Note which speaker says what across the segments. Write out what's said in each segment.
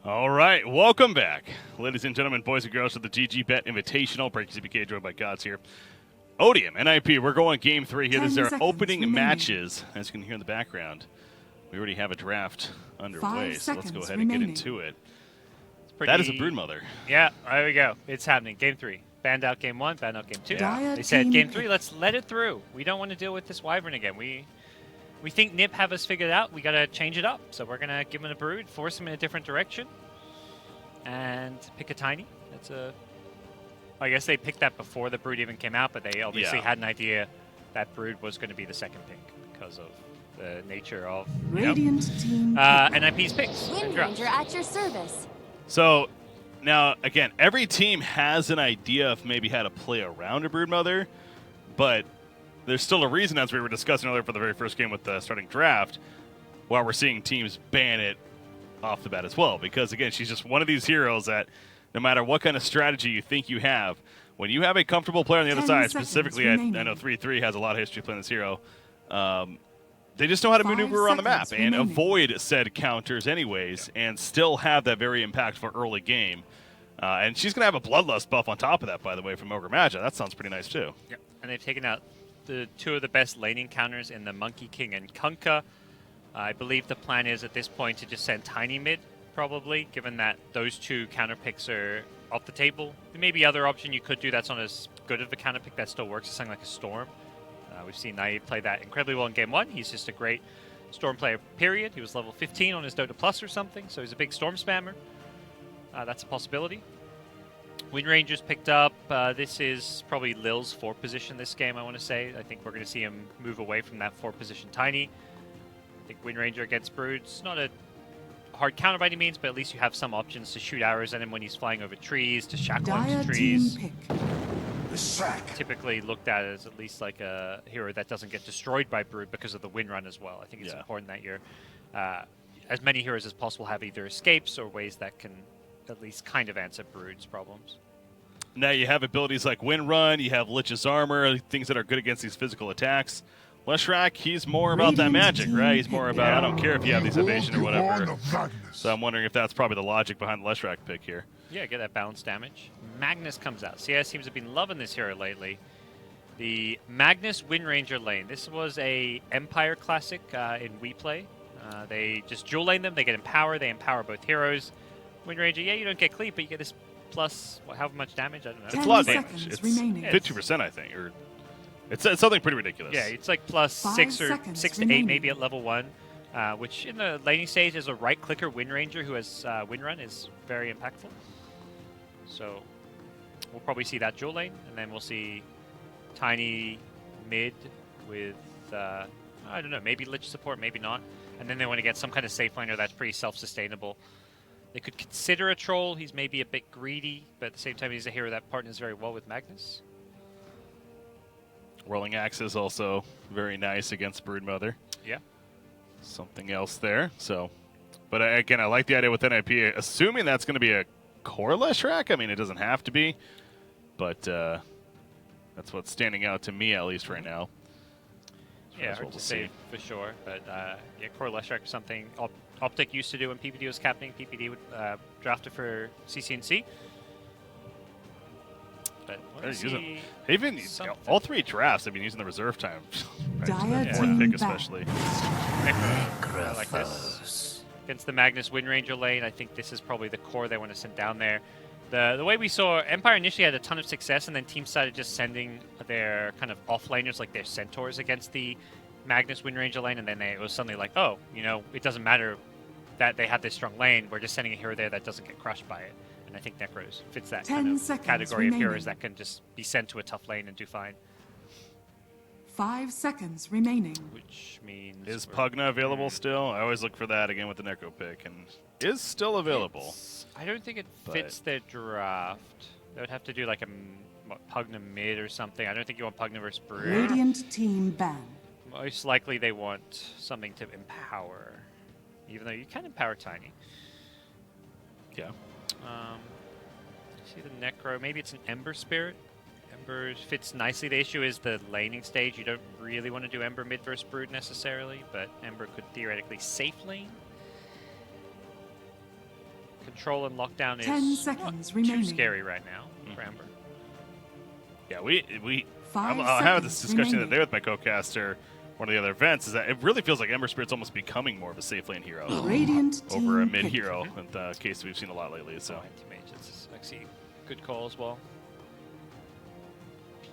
Speaker 1: All right, welcome back, ladies and gentlemen, boys and girls, to the GG.Bet Invitational. BreakyCPK joined by GoDz here. Odium, NIP, we're going Game 3 here. This is our opening matches, as you can hear in the background. We already have a draft underway, so let's go ahead and get into it. That is a Broodmother.
Speaker 2: Yeah, there we go. It's happening. Game 3. Banned out Game 1, banned out Game 2. Yeah. They said Game 3, let's let it through. We don't want to deal with this Wyvern again. We think Nip have us figured out. We got to change it up. So we're going to give him a Brood, force him in a different direction, and pick a Tiny. I guess they picked that before the Brood even came out, but they obviously had an idea that Brood was going to be the second pick because of the nature of NIP's picks.
Speaker 3: Wind Ranger at your service.
Speaker 1: So now, again, every team has an idea of maybe how to play around a Broodmother, but there's still a reason, as we were discussing earlier for the very first game with the starting draft, why we're seeing teams ban it off the bat as well. Because, again, she's just one of these heroes that no matter what kind of strategy you think you have, when you have a comfortable player on the other side, specifically I know 3-3 has a lot of history playing this hero, they just know how to maneuver around the map and avoid said counters anyways and still have that very impactful early game. And she's going to have a Bloodlust buff on top of that, by the way, from Ogre Magi. That sounds pretty nice, too.
Speaker 2: Yep. And they've taken out the two of the best laning counters in the Monkey King and Kunkka. I believe the plan is at this point to just send Tiny mid, probably, given that those two counter picks are off the table. There may be other option you could do that's not as good of a counter pick that still works, is something like a Storm. We've seen Naive play that incredibly well in Game 1. He's just a great Storm player, period. He was level 15 on his Dota Plus or something, so he's a big Storm spammer. That's a possibility. Wind Rangers picked up. This is probably Lil's 4 position this game, I want to say. I think we're going to see him move away from that 4 position Tiny. I think Wind Ranger against Broods, not a hard counter by any means, but at least you have some options to shoot arrows at him when he's flying over trees, to shackle him to trees. Typically looked at as at least like a hero that doesn't get destroyed by Brood because of the wind run as well. I think it's important that you're, as many heroes as possible have either escapes or ways that can at least kind of answer Brood's problems.
Speaker 1: Now you have abilities like Wind Run, you have Lich's Armor, things that are good against these physical attacks. Leshrac, he's more about that magic, right? He's more about, I don't care if you have these evasion or whatever. So I'm wondering if that's probably the logic behind the Leshrac pick here.
Speaker 2: Yeah, get that balanced damage. Magnus comes out. CS seems to have been loving this hero lately. The Magnus Wind Ranger lane. This was a Empire classic in We Play. They just dual lane them, they get Empower, they empower both heroes. Wind Ranger, yeah, you don't get cleave, but you get this plus, however much damage? I don't know.
Speaker 1: It's a lot of damage. It's 50%, I think. Or it's something pretty ridiculous.
Speaker 2: Yeah, it's like plus 6 to 8 maybe at level 1, which in the laning stage is a right-clicker Wind Ranger who has Wind Run is very impactful. So we'll probably see that dual lane, and then we'll see Tiny mid with, I don't know, maybe Lich support, maybe not. And then they want to get some kind of safe laner that's pretty self-sustainable. They could consider a Troll. He's maybe a bit greedy, but at the same time, he's a hero that partners very well with Magnus.
Speaker 1: Whirling Axe is also very nice against Broodmother.
Speaker 2: Yeah.
Speaker 1: Something else there. So, but again, I like the idea with NIP, assuming that's going to be a core Leshrac. I mean, it doesn't have to be, but that's what's standing out to me, at least right now.
Speaker 2: Yeah, hard to say for sure, but yeah, core Leshrac is something Optic used to do when PPD was captaining. PPD would draft it for CCNC. But
Speaker 1: even all 3 drafts, I've been using the reserve time. Pick especially.
Speaker 2: I like this. Against the Magnus Wind Ranger lane, I think this is probably the core they want to send down there. The way we saw, Empire initially had a ton of success, and then teams started just sending their kind of offlaners, like their Centaurs, against the Magnus Wind Ranger lane, and then it was suddenly like, oh, you know, it doesn't matter that they have this strong lane, we're just sending a hero there that doesn't get crushed by it. And I think Necros fits that kind of category of heroes that can just be sent to a tough lane and do fine.
Speaker 3: 5 seconds remaining.
Speaker 2: Which means...
Speaker 1: Is Pugna available still? I always look for that again with the Necro pick, and is still available.
Speaker 2: I don't think it fits their draft. They would have to do like a Pugna mid or something. I don't think you want Pugna versus Brood.
Speaker 3: Radiant team ban.
Speaker 2: Most likely they want something to empower, even though you can empower Tiny.
Speaker 1: Yeah.
Speaker 2: See the Necro. Maybe it's an Ember Spirit. Ember fits nicely. The issue is the laning stage. You don't really want to do Ember mid versus Brood necessarily, but Ember could theoretically safe lane. control and lockdown
Speaker 3: 10
Speaker 2: is
Speaker 3: seconds
Speaker 2: not
Speaker 3: remaining.
Speaker 2: too scary right now for Ember.
Speaker 1: Yeah, we.
Speaker 3: 5
Speaker 1: I'm having this
Speaker 3: seconds
Speaker 1: discussion the
Speaker 3: remaining.
Speaker 1: other day with my co-caster. One of the other events is that it really feels like Ember Spirit's almost becoming more of a safe lane hero
Speaker 3: Radiant team
Speaker 1: over a
Speaker 3: pick.
Speaker 1: mid hero. In the case we've seen a lot lately. So
Speaker 2: Anti-mage, it's actually a good call as well.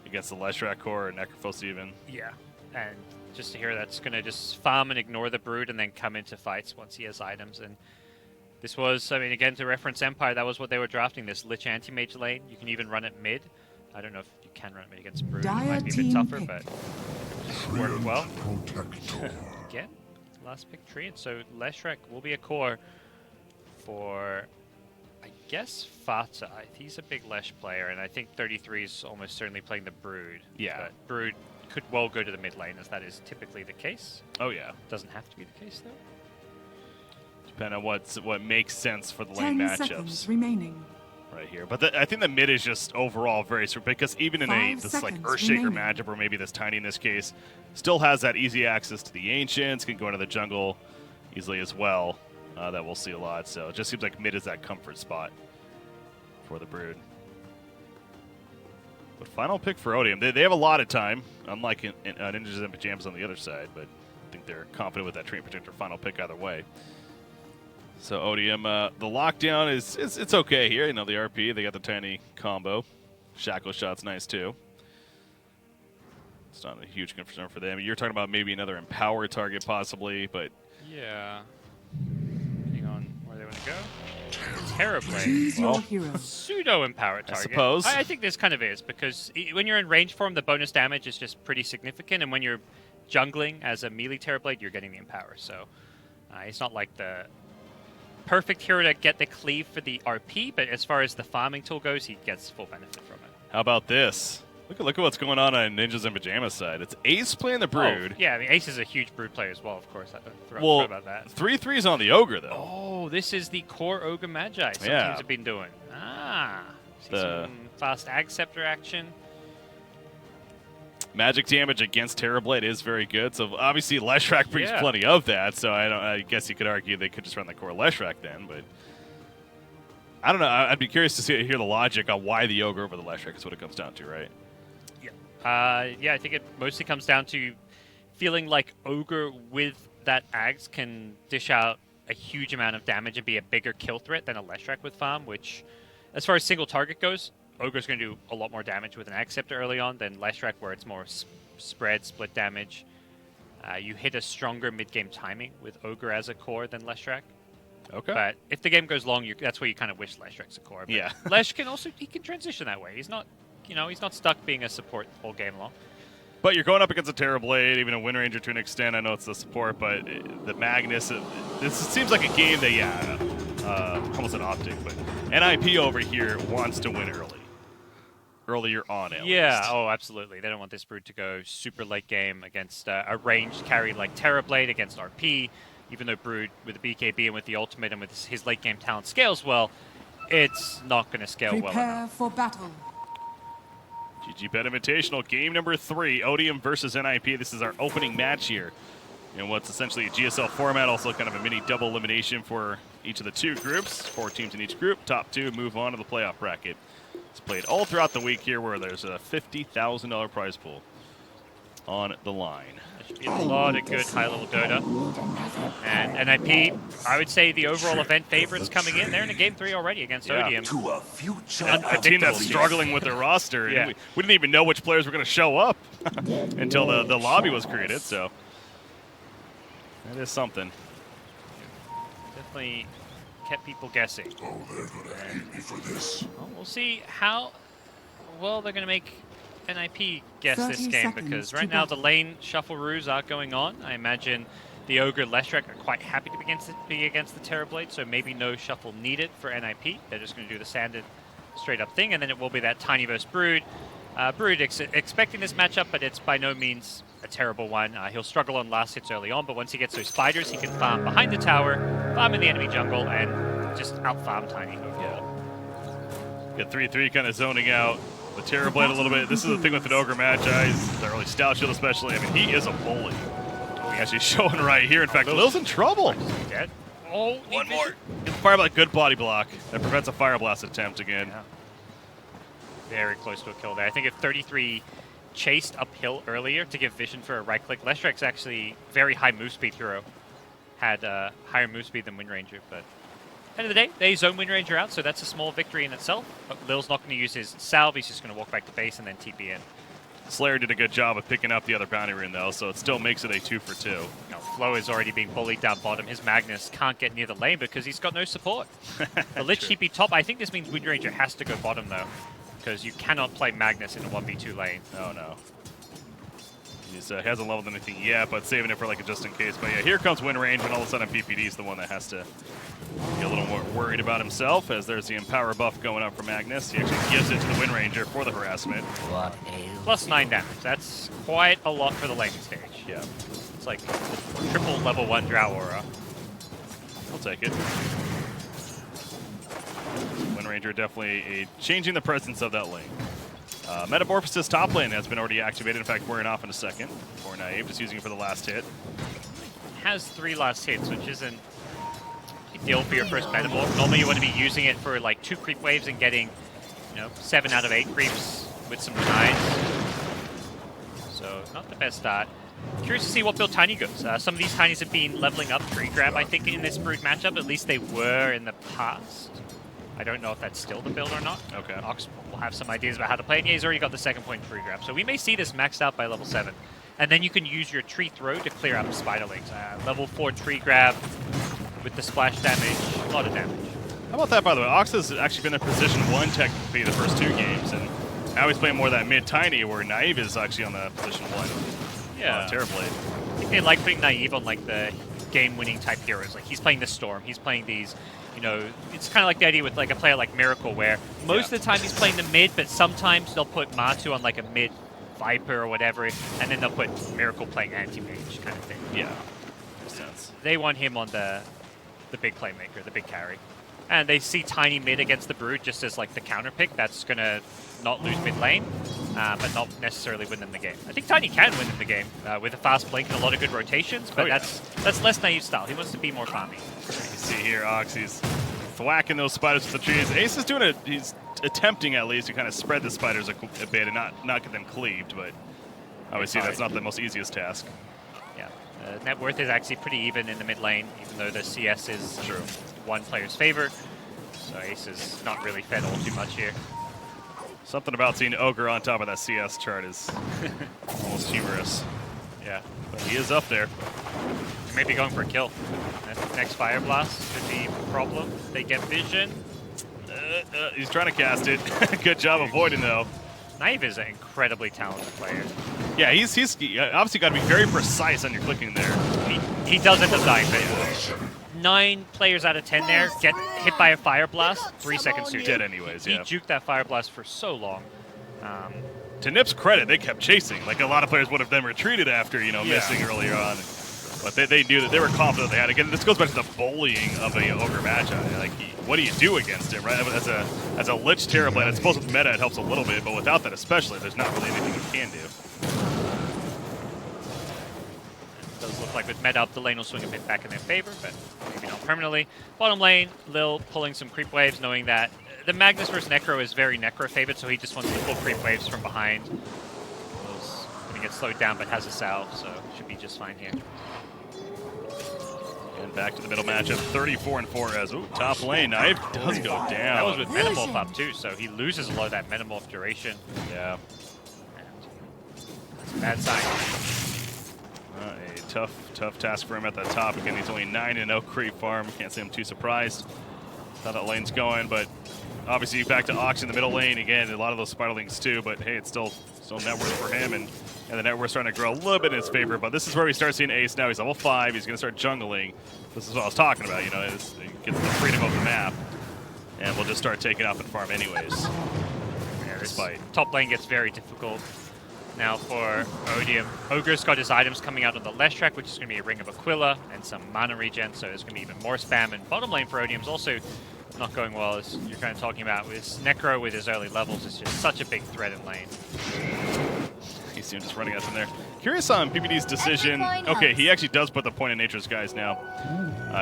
Speaker 1: against the Leshrac core or Necrophos even.
Speaker 2: Yeah, and just to hear that's going to just farm and ignore the Brood and then come into fights once he has items. And this was, I mean, again, to reference Empire, that was what they were drafting, this Lich anti-mage lane. You can even run it mid. I don't know if you can run it mid against Brood. It
Speaker 3: Dire
Speaker 2: might be a bit
Speaker 3: team
Speaker 2: tougher,
Speaker 3: pick.
Speaker 2: but it just worked well. Again, last pick tree. And so Leshrac will be a core for, I guess, Fata. He's a big Lesh player, and I think 33 is almost certainly playing the Brood.
Speaker 1: Yeah.
Speaker 2: But Brood could well go to the mid lane, as that is typically the case.
Speaker 1: Oh yeah,
Speaker 2: Doesn't have to be the case, though.
Speaker 1: depending on what makes sense for the lane
Speaker 3: 10
Speaker 1: matchups
Speaker 3: seconds remaining.
Speaker 1: right here. But I think the mid is just overall very strong because even in
Speaker 3: 5
Speaker 1: this like
Speaker 3: seconds
Speaker 1: Earthshaker
Speaker 3: remaining.
Speaker 1: matchup, or maybe this Tiny in this case, still has that easy access to the Ancients, can go into the jungle easily as well. That we'll see a lot. So it just seems like mid is that comfort spot for the Brood. But final pick for Odium. They have a lot of time, unlike in Ninjas and Pyjamas on the other side, but I think they're confident with that Treant Protector final pick either way. So Odium, the lockdown it's okay here. You know, the RP, they got the tiny combo. Shackle shot's nice too. It's not a huge concern for them. You're talking about maybe another empower target possibly, but
Speaker 2: Yeah. Depending on where they want to go. Terrorblade.
Speaker 3: Choose
Speaker 1: Well,
Speaker 3: your hero.
Speaker 2: Pseudo-empowered target.
Speaker 1: suppose.
Speaker 2: I think this kind of is, because when you're in range form, the bonus damage is just pretty significant, and when you're jungling as a melee Terrorblade, you're getting the empower. So it's not like the perfect hero to get the cleave for the RP, but as far as the farming tool goes, he gets full benefit from it.
Speaker 1: how about this? Look at what's going on Ninjas and Pyjamas side. It's Ace playing the Brood.
Speaker 2: Oh, yeah, I mean, Ace is a huge Brood player as well, of course. I forgot
Speaker 1: Well,
Speaker 2: about that.
Speaker 1: 3/3's on the Ogre though.
Speaker 2: Oh, this is the core Ogre Magi some
Speaker 1: Yeah.
Speaker 2: teams have been doing. See
Speaker 1: The-
Speaker 2: some fast Ag Scepter action.
Speaker 1: Magic damage against Terrorblade is very good. So obviously Leshrac brings
Speaker 2: Yeah.
Speaker 1: plenty of that. So I guess you could argue they could just run the core Leshrac then, but I don't know. I'd be curious to hear the logic on why the Ogre over the Leshrac is what it comes down to, right?
Speaker 2: Yeah, I think it mostly comes down to feeling like Ogre with that Ags can dish out a huge amount of damage and be a bigger kill threat than a Leshrac with farm, which, as far as single target goes, Ogre's going to do a lot more damage with an Ag Scepter early on than Leshrac, where it's more spread, split damage. You hit a stronger mid-game timing with Ogre as a core than Leshrac.
Speaker 1: Okay.
Speaker 2: But if the game goes long, that's where you kind of wish Leshrac's a core. But
Speaker 1: Yeah.
Speaker 2: Lesh can also, he can transition that way. He's not, he's not stuck being a support all game long.
Speaker 1: But you're going up against a Terrorblade, even a Wind Ranger to an extent. I know it's the support, but the Magnus, this seems like a game that, almost an optic, but NIP over here wants to win earlier on at
Speaker 2: Yeah,
Speaker 1: least.
Speaker 2: oh, absolutely. They don't want this Brood to go super late game against a ranged carry like Terrorblade against RP. Even though Brood with the BKB and with the ultimate and with his late game talent scales well, it's not going to scale well
Speaker 3: Prepare
Speaker 2: enough.
Speaker 3: for battle.
Speaker 1: GG.Bet Invitational, game number 3, Odium versus NIP. This is our opening match here in what's essentially a GSL format, also kind of a mini double elimination for each of the two groups. 4 teams in each group. Top 2 move on to the playoff bracket. It's played all throughout the week here where there's a $50,000 prize pool on the line.
Speaker 2: There should be a lot of good high-level Dota. And NIP, I would say the overall event favorites coming in. They're in a game 3 already against
Speaker 1: Yeah.
Speaker 2: Odium.
Speaker 4: To a future
Speaker 1: A team that's struggling with their roster.
Speaker 2: Yeah.
Speaker 1: We didn't even know which players were going to show up until the lobby was created, so that is something.
Speaker 2: Definitely kept people guessing.
Speaker 4: Oh, they're gonna hate me for this.
Speaker 2: Well, we'll see how well they're going to make NIP guess
Speaker 3: 30
Speaker 2: this game,
Speaker 3: seconds
Speaker 2: because
Speaker 3: to
Speaker 2: right now the
Speaker 3: battle.
Speaker 2: lane shuffle-roos are going on. I imagine the Ogre Leshrac are quite happy to be against the Terrorblade, so maybe no shuffle needed for NIP. They're just going to do the standard straight-up thing, and then it will be that Tiny versus Brood. Brood expecting this matchup, but it's by no means a terrible one. He'll struggle on last hits early on, but once he gets those spiders, he can farm behind the tower, farm in the enemy jungle, and just out-farm Tiny overall.
Speaker 1: Got 3-3 kind of zoning out the Terrorblade a little bit. This is the thing with an Ogre Magi, the early Stout Shield especially. I mean, he is a bully. As he's showing right here. In fact, Lil's in trouble.
Speaker 2: Is he dead? Oh,
Speaker 1: One more. Get the fire blast, good body block. That prevents a fire blast attempt again.
Speaker 2: Yeah. Very close to a kill there. I think if 33 chased uphill earlier to give vision for a right click, Lestrek's actually very high move speed hero. Had higher move speed than Wind Ranger, but end of the day, they zone Wind Ranger out, so that's a small victory in itself. But Lil's not going to use his salve, he's just going to walk back to base and then TP in.
Speaker 1: Slayer did a good job of picking up the other bounty rune though, so it still makes it a 2 for 2.
Speaker 2: Now, Flo is already being bullied down bottom. His Magnus can't get near the lane because he's got no support. The Lich TP top, I think this means Wind Ranger has to go bottom though, because you cannot play Magnus in a 1v2 lane.
Speaker 1: Oh no. He hasn't leveled anything yet, but saving it for like a just in case. But yeah, here comes Wind Range, and all of a sudden PPD's the one that has to get a little more worried about himself, as there's the Empower buff going up for Magnus. He actually gives it to the Wind Ranger for the harassment.
Speaker 2: Plus 9 damage. That's quite a lot for the laning stage.
Speaker 1: Yeah.
Speaker 2: It's like triple level 1 Drow Aura.
Speaker 1: I'll take it. Wind Ranger definitely changing the presence of that lane. Metamorphosis top lane has been already activated. In fact, wearing off in a second for Naive, just using it for the last hit.
Speaker 2: Has 3 last hits, which isn't ideal for your first Metamorph. Normally you want to be using it for like 2 creep waves and getting, 7 out of 8 creeps with some denies. So not the best start. Curious to see what build Tiny goes. Some of these Tinies have been leveling up tree grab, I think, in this Brood matchup. At least they were in the past. I don't know if that's still the build or not.
Speaker 1: Okay.
Speaker 2: Ox will have some ideas about how to play it. Yeah, he's already got the 2nd point tree grab. So we may see this maxed out by level 7. And then you can use your tree throw to clear up Spiderlings. Level 4 tree grab with the splash damage. A lot of damage.
Speaker 1: How about that, by the way? Ox has actually been in position 1 technically the first 2 games, and now he's playing more of that mid-tiny, where Naive is actually on the position 1.
Speaker 2: Yeah.
Speaker 1: Terribly.
Speaker 2: I think they like putting Naive on like the game-winning type heroes. Like he's playing the Storm, he's playing these, it's kind of like the idea with like a player like Miracle, where most of the time he's playing the mid, but sometimes they'll put Matu on like a mid Viper or whatever, and then they'll put Miracle playing anti-mage kind of thing.
Speaker 1: Yeah. Makes sense.
Speaker 2: They want him on the big playmaker, the big carry. And they see Tiny mid against the Brood just as like the counter pick that's going to not lose mid lane, but not necessarily win them the game. I think Tiny can win them the game with a fast blink and a lot of good rotations, but that's less Naive style. He wants to be more farmy.
Speaker 1: You see here, Ox, he's thwacking those spiders with the trees. Ace is doing he's attempting at least to kind of spread the spiders a bit and not get them cleaved, but obviously that's not the most easiest task.
Speaker 2: Yeah, net worth is actually pretty even in the mid lane, even though the CS is one player's favor. So Ace is not really fed all too much here.
Speaker 1: Something about seeing Ogre on top of that CS chart is almost humorous.
Speaker 2: Yeah.
Speaker 1: But he is up there.
Speaker 2: Maybe going for a kill. Next Fire Blast could be a problem. They get vision.
Speaker 1: He's trying to cast it. Good job avoiding, though.
Speaker 2: Naive is an incredibly talented player.
Speaker 1: Yeah, he's obviously got to be very precise on your clicking there.
Speaker 2: He does end up dying, but 9 players out of 10 there get hit by a Fire Blast, 3 seconds to
Speaker 1: dead anyways, yeah.
Speaker 2: He juked that Fire Blast for so long.
Speaker 1: To Nip's credit, they kept chasing. Like a lot of players would have then retreated after, missing earlier on. But they knew that they were confident they had. Again, this goes back to the bullying of a Ogre matchup. Like, what do you do against it, right? As a Lich Terrorblade, I suppose with meta it helps a little bit, but without that especially, there's not really anything you can do.
Speaker 2: It does look like with meta up, the lane will swing a bit back in their favor, but maybe not permanently. Bottom lane, Lil pulling some creep waves, knowing that the Magnus versus Necro is very Necro favored, so he just wants to pull creep waves from behind. Lil's going to get slowed down, but has a salve, so should be just fine here.
Speaker 1: And back to the middle matchup, 34-4 as top lane. Knife does go down.
Speaker 2: That was with Metamorph up too, so he loses a lot of that Metamorph duration.
Speaker 1: Yeah.
Speaker 2: And bad sign.
Speaker 1: A tough task for him at the top. Again, he's only 9 and no creep farm. Can't say I'm too surprised how that lane's going, but obviously back to Ox in the middle lane. Again, a lot of those Spiderlings too, but hey, it's still net worth for him, and the net worth's starting to grow a little bit in his favor, but this is where we start seeing Ace now. He's level 5. He's going to start jungling. This is what I was talking about, he gets the freedom of the map, and we'll just start taking off and farm anyways.
Speaker 2: Yeah, this top lane gets very difficult now for Odium. Ogre's got his items coming out on the left track, which is going to be a Ring of Aquila and some mana regen, so there's going to be even more spam, and bottom lane for Odium's also not going well, as you're kind of talking about with Necro with his early levels. It's just such a big threat in lane.
Speaker 1: see him just running out from there. Curious on PPD's decision. Okay, he actually does put the point in Nature's Guys now.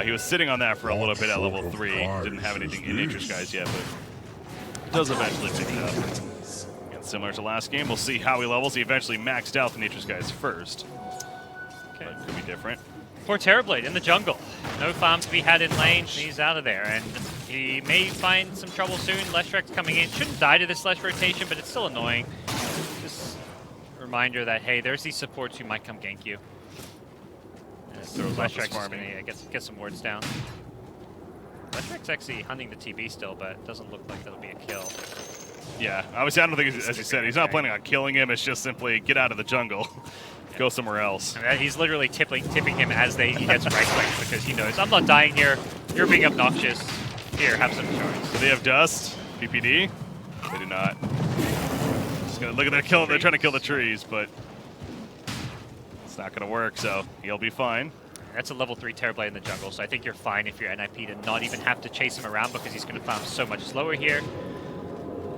Speaker 1: He was sitting on that for a little bit at level 3. Didn't have anything in Nature's Guys yet, but does eventually pick it up. And similar to last game, we'll see how he levels. He eventually maxed out the Nature's Guys first. Okay, but could be different.
Speaker 2: Poor Terrorblade in the jungle. No farm to be had in lane, and he's out of there. And he may find some trouble soon. Leshrek's coming in. Shouldn't die to this Lesh rotation, but it's still annoying. Just a reminder that, hey, there's these supports who might come gank you. Leshrek's just gonna get some wards down. Leshrek's actually hunting the TB still, but it doesn't look like that'll be a kill.
Speaker 1: Yeah, obviously I don't think, as you said, he's not planning on killing him. It's just simply get out of the jungle. Go somewhere else.
Speaker 2: I mean, he's literally tipping him as he gets right clicked because he knows, I'm not dying here. You're being obnoxious. Here, have some choice.
Speaker 1: So they have Dust, PPD. They do not. Just gonna look at that kill. They're trying to kill the trees, but it's not gonna work. So he'll be fine.
Speaker 2: That's a level 3 Terrorblade in the jungle, so I think you're fine if you're NIP to not even have to chase him around because he's going to farm so much slower here.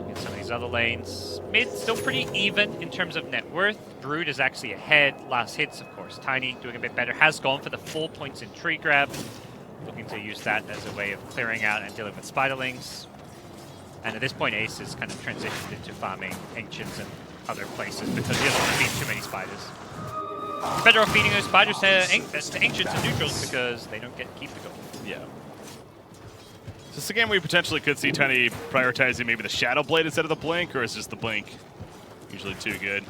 Speaker 2: In some of these other lanes. Mid still pretty even in terms of net worth. Brood is actually ahead. Last hits, of course. Tiny doing a bit better. Has gone for the full points in tree grab. Looking to use that as a way of clearing out and dealing with spiderlings. And at this point, Ace is kind of transitioned into farming ancients and other places because he doesn't want to feed too many spiders. Better off feeding those spiders to ancients and neutrals because they don't keep the gold.
Speaker 1: Yeah. Is this a game we potentially could see Tiny prioritizing maybe the Shadow Blade instead of the Blink, or is just the Blink usually too good?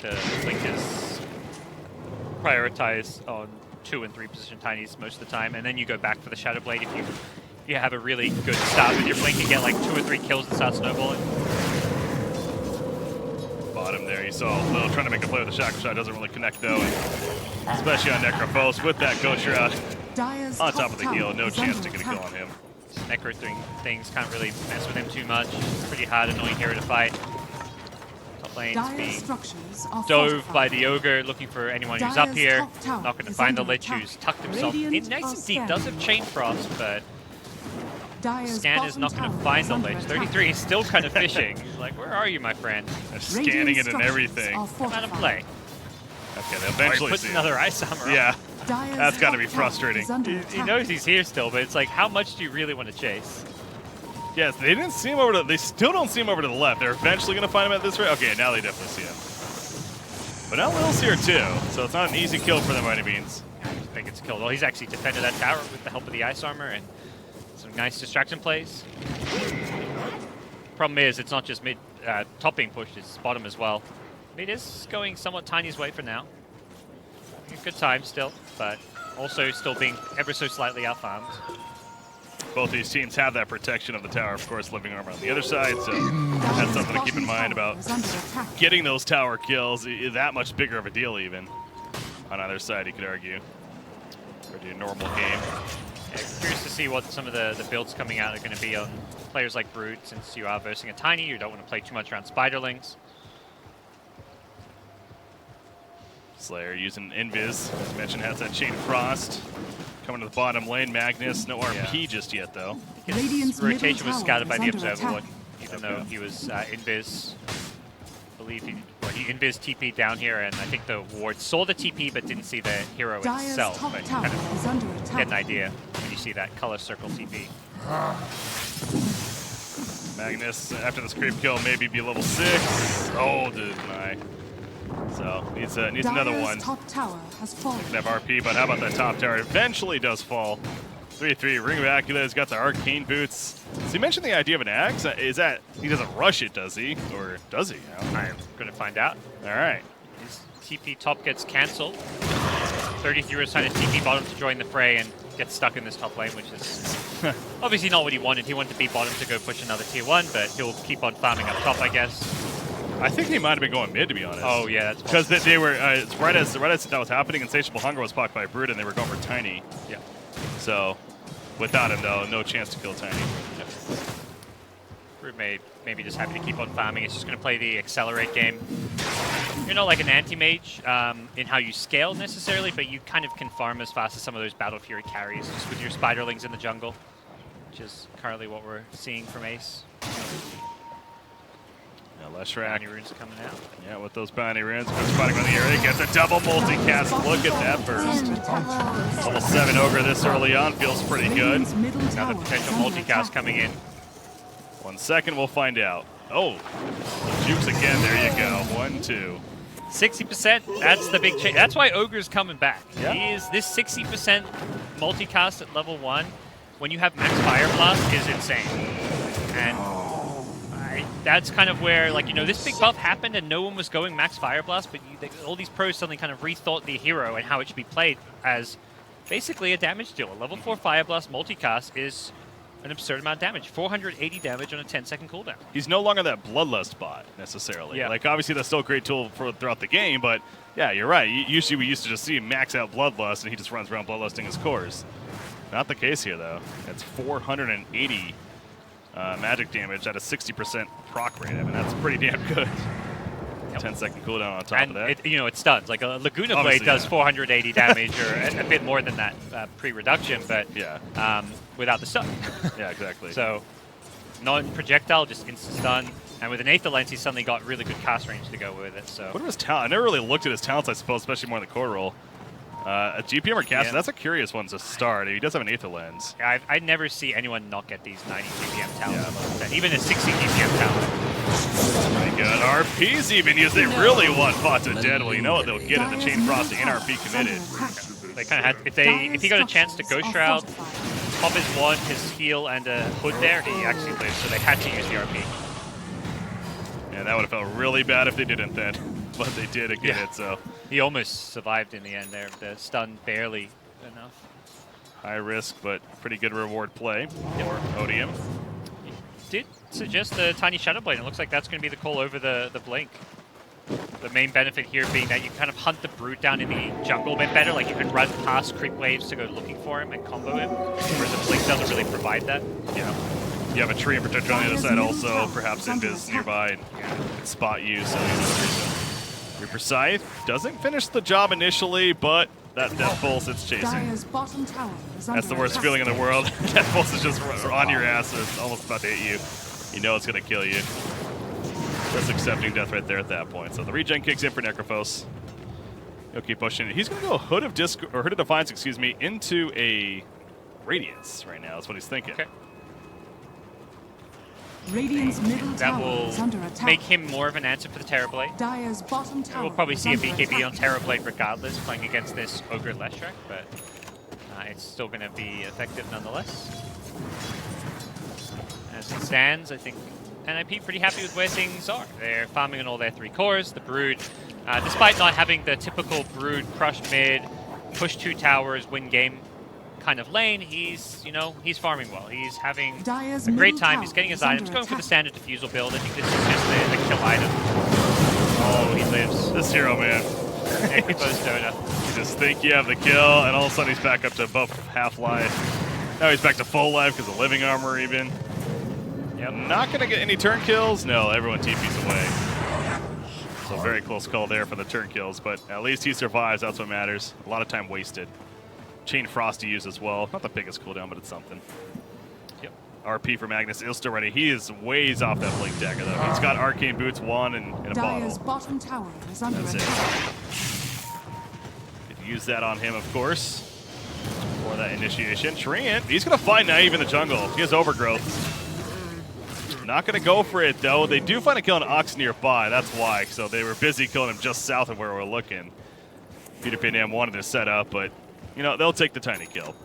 Speaker 2: The Blink is prioritized on 2 and 3 position Tinies most of the time, and then you go back for the Shadow Blade if you have a really good start with your Blink and get like 2 or 3 kills and start snowballing.
Speaker 1: Bottom there, you saw Lil trying to make a play with the Shackle Shot, doesn't really connect though, and especially on Necrophos with that Ghost Shroud on top of the heal, no chance to get a kill on him.
Speaker 2: Necro things can't really mess with him too much. Pretty hard, annoying hero to fight. Top lane's being dove by the Ogre, looking for anyone who's up here. Not going to find the Lich who's tucked himself in nice and deep. Does have Chain Frost, but Scan is not going to find the Lich. 33 is still kind of fishing. He's like, where are you, my friend?
Speaker 1: They're scanning it and everything.
Speaker 2: Come out and play.
Speaker 1: Okay, they'll eventually
Speaker 2: puts
Speaker 1: see
Speaker 2: another Ice Armor on.
Speaker 1: Yeah, that's got to be frustrating.
Speaker 2: He knows he's here still, but it's like, how much do you really want to chase?
Speaker 1: Yes, they didn't see him over to. They still don't see him over to the left. They're eventually going to find him at this rate. Okay, now they definitely see him. But now Lil's here too, so it's not an easy kill for them by any means.
Speaker 2: I think it's killed. Well, he's actually defended that tower with the help of the Ice Armor and some nice distraction plays. Problem is, it's not just mid, top being pushed, it's bottom as well. Mid is going somewhat Tiny's way for now. Having a good time still, but also still being ever so slightly out-farmed.
Speaker 1: Both these teams have that protection of the tower, of course, living armor on the other side, so that's something to keep in mind about getting those tower kills. Is that much bigger of a deal even on either side, you could argue. Pretty normal game.
Speaker 2: Yeah, curious to see what some of the builds coming out are going to be on players like Brood, since you are versing a Tiny, you don't want to play too much around Spiderlings.
Speaker 1: Slayer using Invis, as mentioned, has that Chain Frost. Coming to the bottom lane, Magnus, no RP just yet though.
Speaker 2: His rotation was scouted by the Observer Look, even though he was Invis. I believe he Invis TP down here, and I think the ward saw the TP but didn't see the hero itself. But you kind of get an idea when you see that color circle TP.
Speaker 1: Magnus, after this creep kill, maybe be level 6. Oh, deny. So, needs another one.
Speaker 3: Top tower has fallen.
Speaker 1: Can have RP, but how about that top tower? Eventually does fall. 3-3, Ring of Acula's got the Arcane Boots. So you mentioned the idea of an axe. Is that, he doesn't rush it, does he? Or does he?
Speaker 2: I'm going to find out.
Speaker 1: All right.
Speaker 2: His TP top gets cancelled. 33 was trying to TP bottom to join the fray and get stuck in this top lane, which is obviously not what he wanted. He wanted to beat bottom to go push another tier 1, but he'll keep on farming up top, I guess.
Speaker 1: I think he might have been going mid, to be honest.
Speaker 2: Oh, yeah, that's
Speaker 1: because they were right as that was happening, Insatiable Hunger was popped by Brood, and they were going for Tiny.
Speaker 2: Yeah.
Speaker 1: So, without him, though, no chance to kill Tiny.
Speaker 2: Yep. Brood maybe just happy to keep on farming. It's just going to play the Accelerate game. You're not like an anti-mage in how you scale, necessarily, but you kind of can farm as fast as some of those Battle Fury carries, just with your Spiderlings in the jungle, which is currently what we're seeing from Ace.
Speaker 1: Now Leshrac.
Speaker 2: Bounty runes coming out.
Speaker 1: Yeah, with those bounty runes, spotting on the area, gets a double multicast. Look at that burst. Level 7 Ogre this early on feels pretty good.
Speaker 2: Another potential multicast coming in.
Speaker 1: 1 second, we'll find out. Oh, jukes again. There you go. 1, 2.
Speaker 2: 60%, that's the big change. That's why Ogre's coming back.
Speaker 1: Yeah.
Speaker 2: He is this 60% multicast at level 1 when you have max Fire Blast is insane. And that's kind of where, like, you know, this big buff happened and no one was going max Fire Blast, but all these pros suddenly kind of rethought the hero and how it should be played as basically a damage dealer. Level 4 Fire Blast multicast is an absurd amount of damage. 480 damage on a 10-second cooldown.
Speaker 1: He's no longer that Bloodlust bot, necessarily.
Speaker 2: Yeah.
Speaker 1: Like, obviously, that's still a great tool for throughout the game, but, yeah, you're right. Usually, we used to just see him max out Bloodlust, and he just runs around Bloodlusting his cores. Not the case here, though. That's 480 magic damage at a 60% proc rate. I mean, that's pretty damn good. 10-second cooldown on top
Speaker 2: and
Speaker 1: of that.
Speaker 2: it stuns. Like a Laguna
Speaker 1: Obviously,
Speaker 2: Blade does
Speaker 1: yeah.
Speaker 2: 480 damage, or a bit more than that pre-reduction, but
Speaker 1: Yeah.
Speaker 2: without the stun.
Speaker 1: Yeah, exactly.
Speaker 2: So, non-projectile, just instant stun. And with an Aether Lens, he's suddenly got really good cast range to go with it. So,
Speaker 1: What are his talents? I never really looked at his talents, I suppose, especially more in the core roll. A GPM or caster,
Speaker 2: Yeah.
Speaker 1: that's a curious one to start. He does have an Aether Lens.
Speaker 2: yeah, I never see anyone not get these 90 GPM talents.
Speaker 1: Yeah.
Speaker 2: Most of the time. Even a 60 GPM talent.
Speaker 1: Pretty good. RP's even used. They really want Pot to dead. Well, you know what they'll get it. The Chain Frosty and RP committed.
Speaker 2: They kind of had, if he got a chance to Ghost Shroud, pop his wand, his heal, and a hood there, he actually lived. So they had to use the RP.
Speaker 1: Yeah, that would have felt really bad if they didn't then. But they did get
Speaker 2: Yeah.
Speaker 1: it, so.
Speaker 2: He almost survived in the end there. The stun barely enough.
Speaker 1: High risk, but pretty good reward play for Odium.
Speaker 2: Did suggest the Tiny Shadow Blade. It looks like that's going to be the call over the Blink. The main benefit here being that you kind of hunt the Brute down in the jungle a bit better. Like you can run past creep waves to go looking for him and combo him, whereas the Blink doesn't really provide that.
Speaker 1: Yeah. You have a tree in protector on the other side also, perhaps Invis nearby and can spot you, so you know the reason. Reaper Scythe doesn't finish the job initially, but that Death Pulse it's chasing.
Speaker 3: Dire's bottom tower is
Speaker 1: That's the
Speaker 3: under
Speaker 1: worst
Speaker 3: attack.
Speaker 1: feeling in the world. Death Pulse is just on your ass, so it's almost about to hit you. You know it's going to kill you. Just accepting death right there at that point. So the regen kicks in for Necrophos. He'll keep pushing it. He's going to go Hood of Defiance, excuse me, into a Radiance right now. That's what he's thinking.
Speaker 2: Okay.
Speaker 3: Radiant's middle
Speaker 2: That
Speaker 3: tower
Speaker 2: will
Speaker 3: is under attack.
Speaker 2: make him more of an answer for the Terrorblade.
Speaker 3: Dire's bottom tower
Speaker 2: We'll probably
Speaker 3: is
Speaker 2: see a
Speaker 3: under
Speaker 2: BKB on
Speaker 3: attack.
Speaker 2: Terrorblade regardless, playing against this Ogre Leshrac, but it's still going to be effective nonetheless. As it stands, I think NIP pretty happy with where things are. They're farming on all their 3 cores. The Brood, despite not having the typical Brood crush mid, push 2 towers, win game kind of lane, he's farming well. He's having
Speaker 3: Dire's
Speaker 2: a great
Speaker 3: middle
Speaker 2: time.
Speaker 3: tower
Speaker 2: He's getting his
Speaker 3: is under
Speaker 2: items, going for the
Speaker 3: attack.
Speaker 2: standard defusal build. I think this is just the kill item. Oh, he lives.
Speaker 1: This hero, man.
Speaker 2: Necrophos Dota.
Speaker 1: You just think you have the kill, and all of a sudden he's back up to above half life. Now he's back to full life because of living armor even.
Speaker 2: Yep.
Speaker 1: Not going to get any turn kills. No, everyone TP's away. So very close call there for the turn kills, but at least he survives. That's what matters. A lot of time wasted. Chain Frost to use as well. Not the biggest cooldown, but it's something.
Speaker 2: Yep.
Speaker 1: RP for Magnus is still ready. He is ways off that Blink dagger, though. He's got Arcane Boots 1 and a
Speaker 3: Dire's
Speaker 1: bottle.
Speaker 3: bottom tower is under
Speaker 1: That's it.
Speaker 3: attack.
Speaker 1: Could use that on him, of course, for that initiation. Treant, he's going to find Naive in the jungle. He has Overgrowth. Not going to go for it, though. They do find a kill on Ox nearby. That's why. So they were busy killing him just south of where we're looking. Peter Pan Dam wanted to set up, but, you know, they'll take the tiny kill.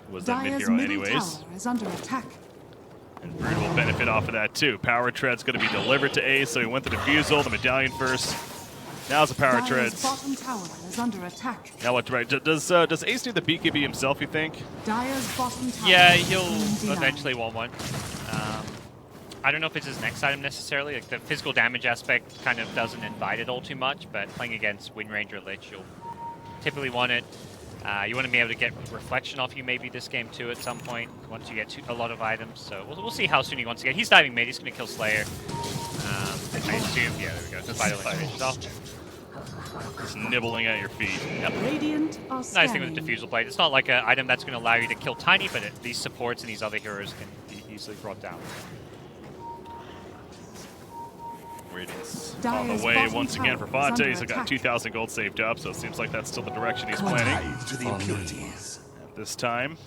Speaker 1: Was that
Speaker 3: Dire's
Speaker 1: mid-hero
Speaker 3: middle
Speaker 1: anyways.
Speaker 3: tower is under attack.
Speaker 1: And Brood will benefit off of that, too. Power Tread's going to be delivered to Ace, so he went the Defusal, the Medallion first. Now's the Power
Speaker 3: Dire's
Speaker 1: Treads.
Speaker 3: bottom tower is under attack.
Speaker 1: Now what, right? Does Ace need the BKB himself, you think?
Speaker 3: Dire's bottom tower.
Speaker 2: Yeah,
Speaker 3: is
Speaker 2: he'll
Speaker 3: being denied.
Speaker 2: eventually want one. I don't know if it's his next item necessarily. Like the physical damage aspect kind of doesn't invite it all too much, but playing against Wind Ranger Lich, you'll typically want it. You want to be able to get reflection off you maybe this game too at some point once you get a lot of items. So we'll see how soon he wants to get. He's diving mid. He's going to kill Slayer. I assume. Yeah, there we go. The Vital Finishes off.
Speaker 1: Just nibbling at your feet. Yep.
Speaker 3: Radiant are
Speaker 2: Nice thing
Speaker 3: scanning.
Speaker 2: with the Defusal Blade. It's not like an item that's going to allow you to kill Tiny, but these supports and these other heroes can be easily brought down.
Speaker 1: Radiance on
Speaker 3: Dire's
Speaker 1: the way
Speaker 3: bottom
Speaker 1: once again for
Speaker 3: tower is
Speaker 1: Fate.
Speaker 3: under
Speaker 1: He's got
Speaker 3: attack.
Speaker 1: 2,000 gold saved up, so it seems like that's still the direction he's planning.
Speaker 4: Dive to the impurities.
Speaker 1: At this time,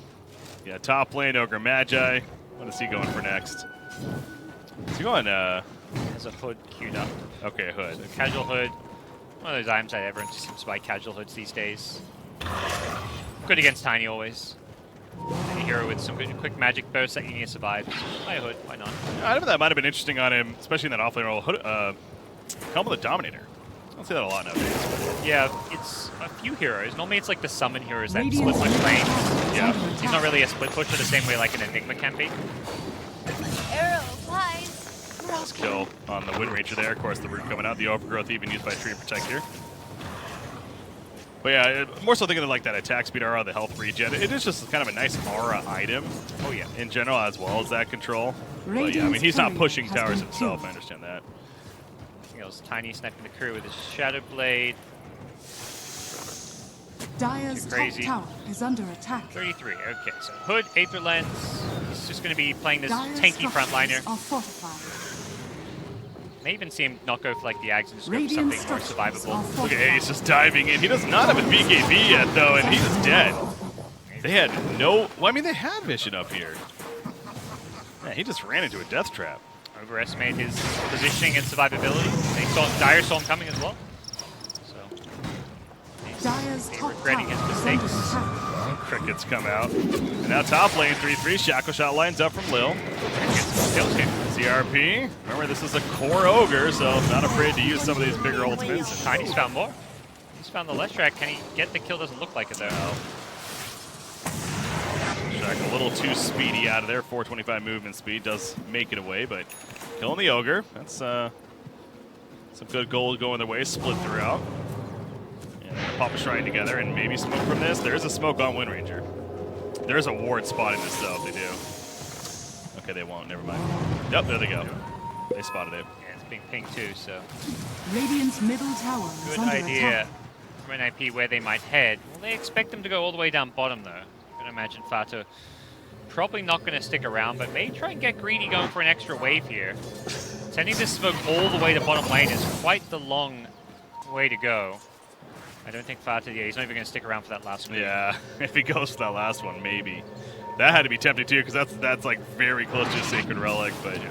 Speaker 1: yeah, top lane, Ogre Magi. What is he going for next? Is he going,
Speaker 2: There's a hood queued up.
Speaker 1: okay, Hood.
Speaker 2: So casual hood. One of those items that everyone just seems to buy casual hoods these days. Good against Tiny always. Any hero with some good quick magic bursts that you need to survive. So buy a hood, why not?
Speaker 1: I think that might have been interesting on him, especially in that offlane role. Hood, come with a Dominator. I don't see that a lot nowadays.
Speaker 2: Yeah, it's a few heroes. Normally it's like the summon heroes that
Speaker 3: Radiant's
Speaker 2: split push lanes.
Speaker 1: Yeah.
Speaker 2: He's not really a split pusher the same way like an Enigma can be.
Speaker 5: Arrow flies.
Speaker 1: Nice kill on the Wind Ranger there. Of course, the root coming out. The overgrowth even used by Tree Protect here. But yeah, more so thinking of like that attack speed aura, the health regen. It is just kind of a nice aura item.
Speaker 2: Oh yeah.
Speaker 1: In general, as well as that control. But yeah, I mean, he's not pushing towers himself. I understand that.
Speaker 2: You know, Tiny sniping the crew with his Shadow Blade.
Speaker 3: Dire's
Speaker 2: Too
Speaker 3: top
Speaker 2: crazy.
Speaker 3: tower is under attack.
Speaker 2: 33. Okay, so Hood, Aether Lens. He's just going to be playing this
Speaker 3: Dire's
Speaker 2: tanky frontliner.
Speaker 3: structures are fortified.
Speaker 2: May even see him not go for like the Ags and just go for
Speaker 3: Radiant
Speaker 2: something more
Speaker 3: structures are
Speaker 2: survivable.
Speaker 1: Look at
Speaker 3: fortified.
Speaker 1: Ace just diving in. He does not have a BKB yet, though, and he is dead. They had no... Well, I mean, they had vision up here. Yeah, he just ran into a death trap.
Speaker 2: Overestimate his positioning and survivability. They saw Dire saw him coming as well. So
Speaker 3: Dire's
Speaker 2: he's
Speaker 3: top
Speaker 2: regretting
Speaker 3: tower
Speaker 2: his
Speaker 3: is under
Speaker 2: mistakes.
Speaker 3: attack.
Speaker 1: Crickets come out. And now top lane, 3-3. Shackle shot lines up from Lil.
Speaker 2: Get some kills here.
Speaker 1: CRP. Remember, this is a core ogre, so not afraid to use some of these bigger ultimates.
Speaker 2: Tiny's found more. He's found the Leshrac. Can he get the kill? Doesn't look like it though.
Speaker 1: Shack a little too speedy out of there. 425 movement speed does make it away, but killing the ogre. That's some good gold going their way. Split throughout. And pop a shrine together and maybe smoke from this. There is a smoke on Wind Ranger. There's a ward spotting this though, if they do. Okay, they won't. Never mind. Yep, there they go. They spotted it.
Speaker 2: Yeah, it's being pinged too, so
Speaker 3: Radiant's middle tower is
Speaker 2: good
Speaker 3: under
Speaker 2: idea
Speaker 3: attack.
Speaker 2: from an IP where they might head. Well, they expect them to go all the way down bottom though. I can imagine Fato probably not going to stick around, but may try and get greedy going for an extra wave here. Sending this smoke all the way to bottom lane is quite the long way to go. I don't think Fato, yeah, he's not even going to stick around for that last move.
Speaker 1: Yeah, if he goes for that last one, maybe. That had to be tempting too, because that's like very close to a Sacred Relic, but yeah.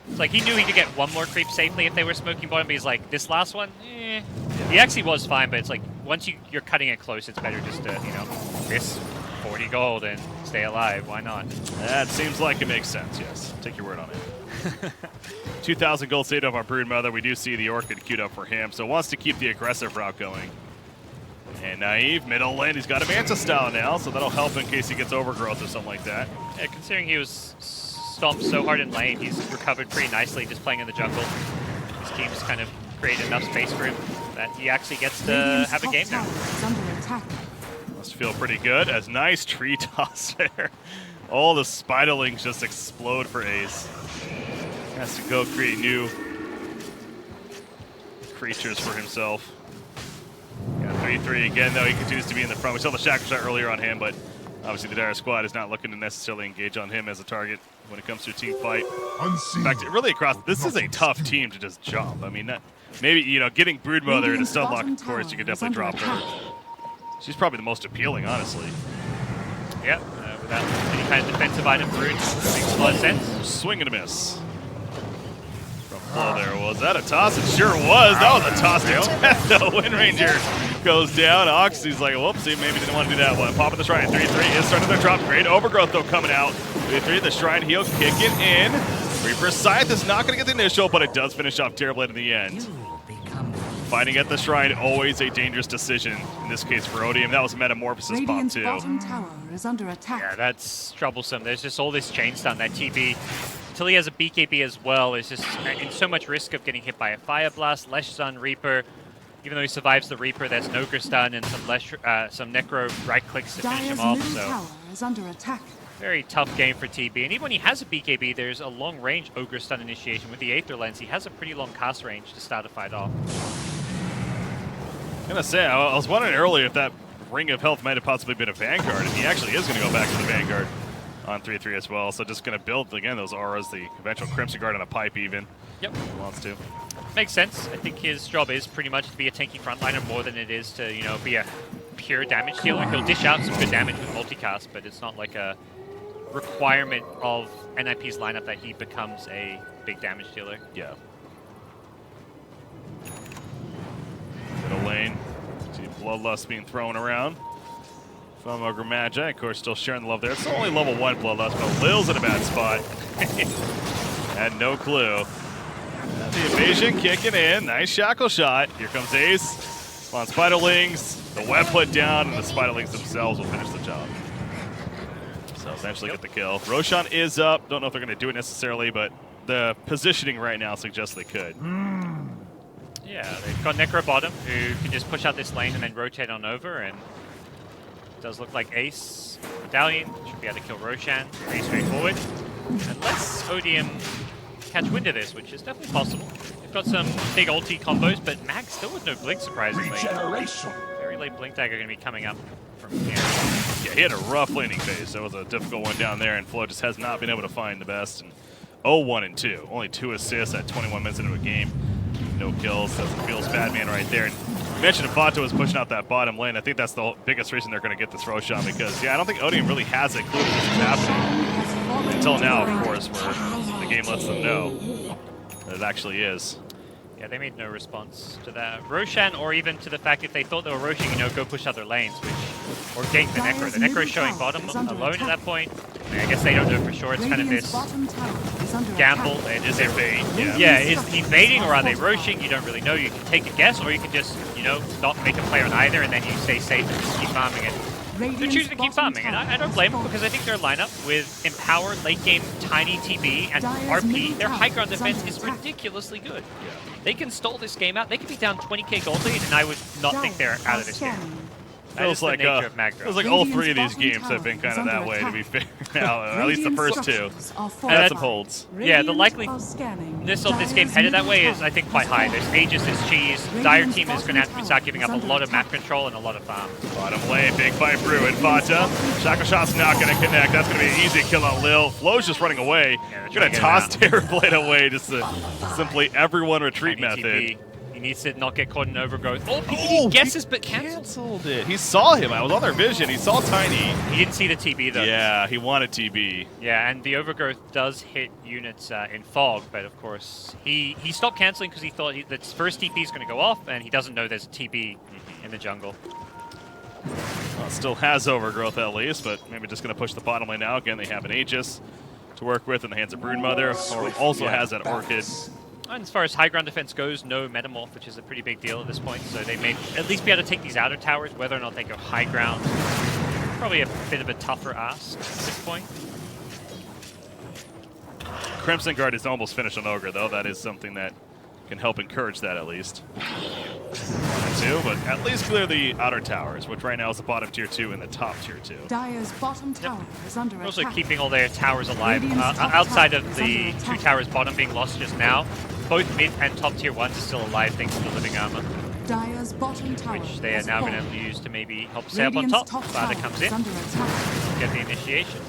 Speaker 2: It's like he knew he could get one more creep safely if they were smoking bottom, but he's like, this last one, eh. He actually was fine, but it's like, once you're cutting it close, it's better just to, you know, risk 40 gold and stay alive. Why not?
Speaker 1: That seems like it makes sense, yes. Take your word on it. 2,000 gold saved off our Broodmother. We do see the Orchid queued up for him, so wants to keep the aggressive route going. And Naive, middle lane, he's got a Manta style now, so that'll help in case he gets overgrowth or something like that.
Speaker 2: Yeah, considering he was stomped so hard in lane, he's recovered pretty nicely just playing in the jungle. His team's kind of created enough space for him that he actually gets to
Speaker 3: Radiant's
Speaker 2: have a
Speaker 3: top
Speaker 2: game now.
Speaker 3: tower is under attack.
Speaker 1: Must feel pretty good, as nice tree toss there. All the Spiderlings just explode for Ace. Has to go create new creatures for himself. Yeah, 3-3 again, though. He continues to be in the front. We saw the Shackle shot earlier on him, but obviously the Dire squad is not looking to necessarily engage on him as a target when it comes to a team fight.
Speaker 4: Unseen.
Speaker 1: In fact, really across, this is a tough team to just jump. I mean, maybe, you know, getting Broodmother to
Speaker 3: Radiant's
Speaker 1: stun lock,
Speaker 3: bottom
Speaker 1: of course, you could
Speaker 3: tower is
Speaker 1: definitely
Speaker 3: under
Speaker 1: drop her.
Speaker 3: attack.
Speaker 1: She's probably the most appealing, honestly.
Speaker 2: Yeah, without any kind of defensive item for it, makes a lot of sense.
Speaker 1: Swing and a miss. From Flo there. Was that a toss? It sure was. That was a toss to death, though. Wind Ranger goes down. Oxy's like, whoopsie, maybe didn't want to do that one. Popping the Shrine. 3-3 is starting to drop. Great overgrowth, though, coming out. 3-3, the Shrine heal kicking in. Reaper Scythe is not going to get the initial, but it does finish off Terrorblade in the end. Fighting at the Shrine, always a dangerous decision. In this case for Odium. That was a Metamorphosis pop,
Speaker 3: Radiant's
Speaker 1: too.
Speaker 3: bottom tower is under attack.
Speaker 2: Yeah, that's troublesome. There's just all this chain stun. That TB, until he has a BKB as well, is just in so much risk of getting hit by a Fire Blast, Lesh Stun, Reaper. Even though he survives the Reaper, there's an Ogre Stun and some Necro right clicks to finish
Speaker 3: Dire's
Speaker 2: him off.
Speaker 3: middle
Speaker 2: So
Speaker 3: tower is under attack.
Speaker 2: very tough game for TB. And even when he has a BKB, there's a long range Ogre Stun initiation. With the Aether Lens, he has a pretty long cast range to start a fight off.
Speaker 1: I'm gonna say, I was wondering earlier if that Ring of Health might have possibly been a Vanguard, and he actually is gonna go back to the Vanguard on 3-3 as well. So just going to build, again, those auras, the eventual Crimson Guard on a pipe even.
Speaker 2: Yep.
Speaker 1: If he wants to.
Speaker 2: Makes sense. I think his job is pretty much to be a tanky frontliner more than it is to, you know, be a pure damage dealer. He'll dish out some good damage with multicast, but it's not like a requirement of NIP's lineup that he becomes a big damage dealer.
Speaker 1: Yeah. Middle lane. See Bloodlust being thrown around. From Ogre Magi, of course, still sharing the love there. It's only level 1 Bloodlust, but Lil's in a bad spot. Had no clue. The evasion kicking in. Nice shackle shot. Here comes Ace. On Spiderlings. The web put down, and the Spiderlings themselves will finish the job. So eventually get the kill. Roshan is up. Don't know if they're going to do it necessarily, but the positioning right now suggests they could.
Speaker 2: Yeah, they've got Necro bottom, who can just push out this lane and then rotate on over, and it does look like Ace, Medallion, should be able to kill Roshan pretty straightforward. Unless Odium catch wind of this, which is definitely possible. They've got some big ulti combos, but Mag still with no blink, surprisingly.
Speaker 4: Regeneration.
Speaker 2: Very late blink dagger going to be coming up from here.
Speaker 1: Yeah, he had a rough laning phase. That was a difficult one down there, and Flo just has not been able to find the best. And 0-1 and 2. Only 2 assists at 21 minutes into a game. No kills. Doesn't feel as bad man right there. And you mentioned Fato was pushing out that bottom lane. I think that's the biggest reason they're going to get this Roshan because, yeah, I don't think Odium really has a clue that this is happening. Until now, of course, where the game lets them know that it actually is.
Speaker 2: Yeah, they made no response to that. Roshan, or even to the fact if they thought they were roshing, you know, go push other lanes, which, or gank the Necro. The Necro showing bottom alone at that point. I mean, I guess they don't know for sure. It's kind of this gamble.
Speaker 1: And is it bait?
Speaker 2: Yeah, is he baiting or are they roshing? You don't really know. You can take a guess, or you can just, you know, not make a play on either, and then you stay safe and just keep farming it. They're choosing to keep farming, and I don't blame them because I think their lineup with empowered late game tiny TB and RP, their high ground defense is ridiculously good. They can stall this game out. They could be down 20k gold lead, and I would not think they're out of this game.
Speaker 1: Feels like all 3 of these games have been kind of that way, to be fair. Now, at least the first 2. That's some holds.
Speaker 2: Yeah, the likeliness of this game headed that way is, I think, quite high. There's Aegis, there's Cheese. Dire team is going to have to start giving up a lot of map control and a lot of farm.
Speaker 1: Bottom lane, big fight brewing. Fata. Shackle shot's not going to connect. That's going to be an easy kill on Lil. Flo's just running away.
Speaker 2: Yeah,
Speaker 1: going to toss Terrorblade away. Just the simply everyone retreat
Speaker 2: Tiny
Speaker 1: method.
Speaker 2: TP. He needs to not get caught in overgrowth. Oh, he guesses, but canceled
Speaker 1: it. He saw him. I was on their vision. He saw Tiny.
Speaker 2: He didn't see the TB, though.
Speaker 1: Yeah, he wanted TB.
Speaker 2: Yeah, and the overgrowth does hit units in fog, but of course, he stopped canceling because he thought that his first TP is going to go off, and he doesn't know there's a TB in the jungle.
Speaker 1: Well, still has overgrowth at least, but maybe just going to push the bottom lane now. Again, they have an Aegis to work with in the hands of Broodmother, or also has that Orchid.
Speaker 2: And as far as high ground defense goes, no Metamorph, which is a pretty big deal at this point, so they may at least be able to take these outer towers. Whether or not they go high ground, probably a bit of a tougher ask at this point.
Speaker 1: Crimson Guard is almost finished on Ogre, though. That is something that can help encourage that, at least. 1 and 2, but at least clear the outer towers, which right now is the bottom tier 2 and the top tier 2.
Speaker 3: Dire's bottom tower is under attack.
Speaker 2: Also keeping all their towers alive. Outside of the 2 towers bottom being lost just now, both mid and top tier 1s are still alive thanks to the living armor.
Speaker 3: Dire's bottom tower
Speaker 2: which they are now going to use to maybe help stay up on top. Father comes in, get the initiation.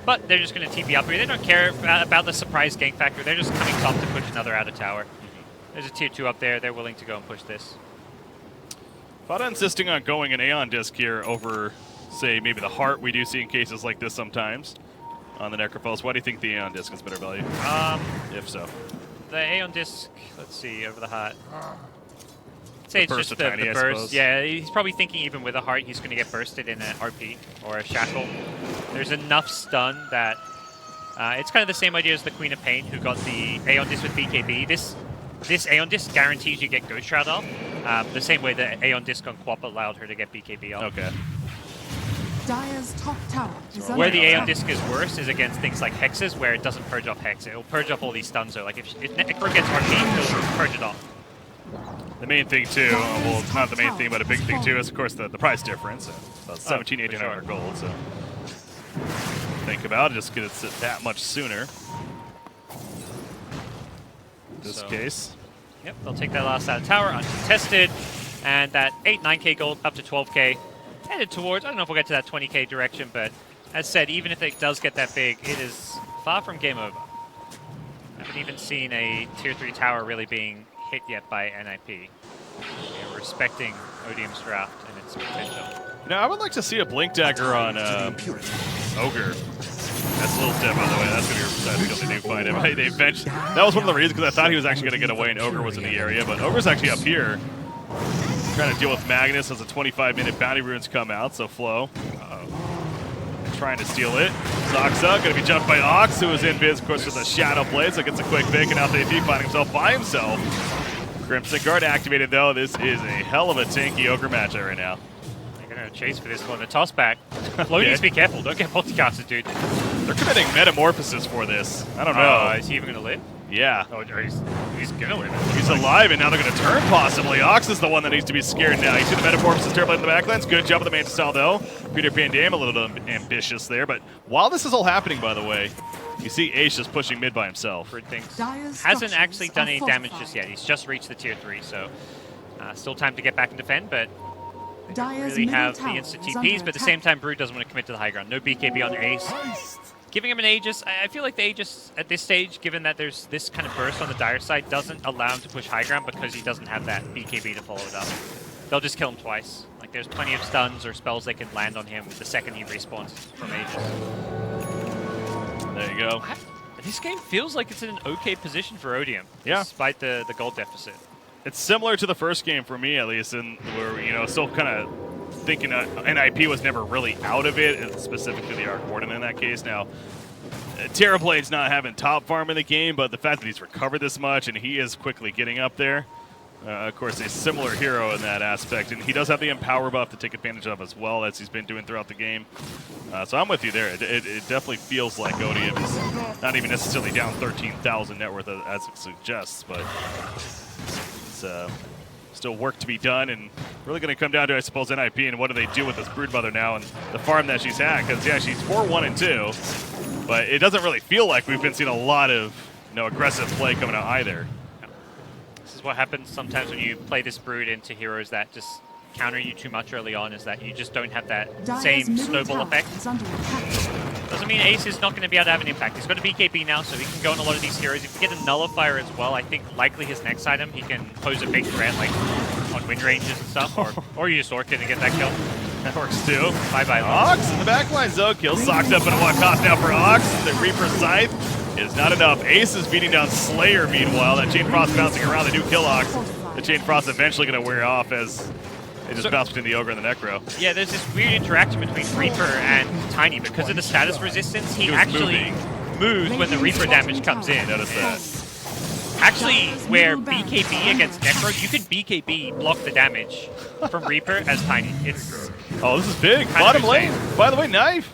Speaker 2: But they're just going to TP up here. They don't care about the surprise gank factor. They're just coming top to push another outer tower. There's a tier 2 up there. They're willing to go and push this.
Speaker 1: Fata insisting on going an Aeon Disc here over, say, maybe the Heart we do see in cases like this sometimes on the Necrophos. Why do you think the Aeon Disc is better value? If so.
Speaker 2: The Aeon Disc, let's see, over the Heart. I'd say it's just the
Speaker 1: tiny,
Speaker 2: burst. Yeah, he's probably thinking even with a Heart, he's going to get bursted in an RP or a Shackle. There's enough stun that it's kind of the same idea as the Queen of Pain, who got the Aeon Disc with BKB. This Aeon Disc guarantees you get Ghost Shroud off, the same way the Aeon Disc on Quap allowed her to get BKB off.
Speaker 1: Okay.
Speaker 3: Dire's top tower is
Speaker 2: Where the Aeon
Speaker 3: attack.
Speaker 2: Disc is worse is against things like Hexes, where it doesn't purge off Hex. It'll purge off all these stuns, though. Like if Necro gets RP, it'll purge it off.
Speaker 1: The main thing, too, well, it's not the main thing, but a big thing, too, is, of course, the price difference. About 17, 1800 gold, so think about it. Just get it that much sooner. In this case.
Speaker 2: Yep, they'll take that last out of tower, uncontested, and that 8, 9k gold up to 12k, headed towards, I don't know if we'll get to that 20k direction, but as said, even if it does get that big, it is far from game over. I haven't even seen a Tier 3 tower really being hit yet by NIP. They're respecting Odium's draft and its potential.
Speaker 1: Now, I would like to see a Blink Dagger on Ogre. That's a little dead, by the way. That's going to be upset because they didn't find him. They benched. That was one of the reasons, because I thought he was actually going to get away and Ogre was in the area, but Ogre's actually up here. Trying to deal with Magnus as the 25-minute bounty runes come out, so Flow trying to steal it. Zoxa going to be jumped by Ox, who is in biz, of course, with a Shadow Blade, so gets a quick pick, and now they finding himself by himself. Crimson Guard activated, though. This is a hell of a tanky Ogre matchup right now.
Speaker 2: They're going to chase for this one. The toss back. Flow needs to be careful. Don't get multicasted, dude.
Speaker 1: They're committing Metamorphosis for this. I don't know.
Speaker 2: Is he even going to live?
Speaker 1: Yeah.
Speaker 2: Oh, he's going to live.
Speaker 1: He's alive, and now they're going to turn, possibly. Ox is the one that needs to be scared now. You see the Metamorphosis Terrorblade in the backlands. Good job with the main style, though. Peter Pan Dam a little ambitious there. But while this is all happening, by the way, you see Ace just pushing mid by himself.
Speaker 2: Hasn't actually done any damage just yet. He's just reached the tier 3, so still time to get back and defend, but they don't really have the instant TPs, but at the same time, Brood doesn't want to commit to the high ground. No BKB on Ace. Giving him an Aegis, I feel like the Aegis at this stage, given that there's this kind of burst on the Dire side, doesn't allow him to push high ground because he doesn't have that BKB to follow it up. They'll just kill him twice. Like, there's plenty of stuns or spells they can land on him the second he respawns from Aegis.
Speaker 1: There you go.
Speaker 2: This game feels like it's in an okay position for Odium, despite the gold deficit.
Speaker 1: It's similar to the first game for me, at least, in where, you know, still kind of thinking NIP was never really out of it, and specifically the Arc Warden in that case. Now, Terrablade's not having top farm in the game, but the fact that he's recovered this much and he is quickly getting up there, of course, a similar hero in that aspect, and he does have the Empower buff to take advantage of as well, as he's been doing throughout the game. So I'm with you there. It definitely feels like Odium is not even necessarily down 13,000 net worth as it suggests, but it's still work to be done, and really going to come down to, I suppose, NIP and what do they do with this Broodmother now and the farm that she's had, because, yeah, she's 4-1 and 2, but it doesn't really feel like we've been seeing a lot of, you know, aggressive play coming out either.
Speaker 2: This is what happens sometimes when you play this Brood into heroes that just counter you too much early on, is that you just don't have that same snowball effect. Doesn't mean Ace is not going to be able to have an impact. He's got a BKB now, so he can go on a lot of these heroes. If you get a Nullifier as well, I think likely his next item, he can pose a big threat, like on wind ranges and stuff, or you just orc it and get that kill.
Speaker 1: That works too.
Speaker 2: Bye-bye.
Speaker 1: Ox in the backline, Zoe kills. Socked up, and what cost now for Ox? The Reaper Scythe is not enough. Ace is beating down Slayer, meanwhile. That Chain Frost bouncing around. They do kill Ox. The Chain Frost eventually going to wear off as they just bounce between the Ogre and the Necro. Yeah,
Speaker 2: there's this weird interaction between Reaper and Tiny. Because of the status resistance, he actually moves when the Reaper damage comes in.
Speaker 1: Notice that.
Speaker 2: Actually, where BKB against Necro, you can BKB block the damage from Reaper as Tiny.
Speaker 1: Oh, this is big. Bottom lane. By the way, Knife.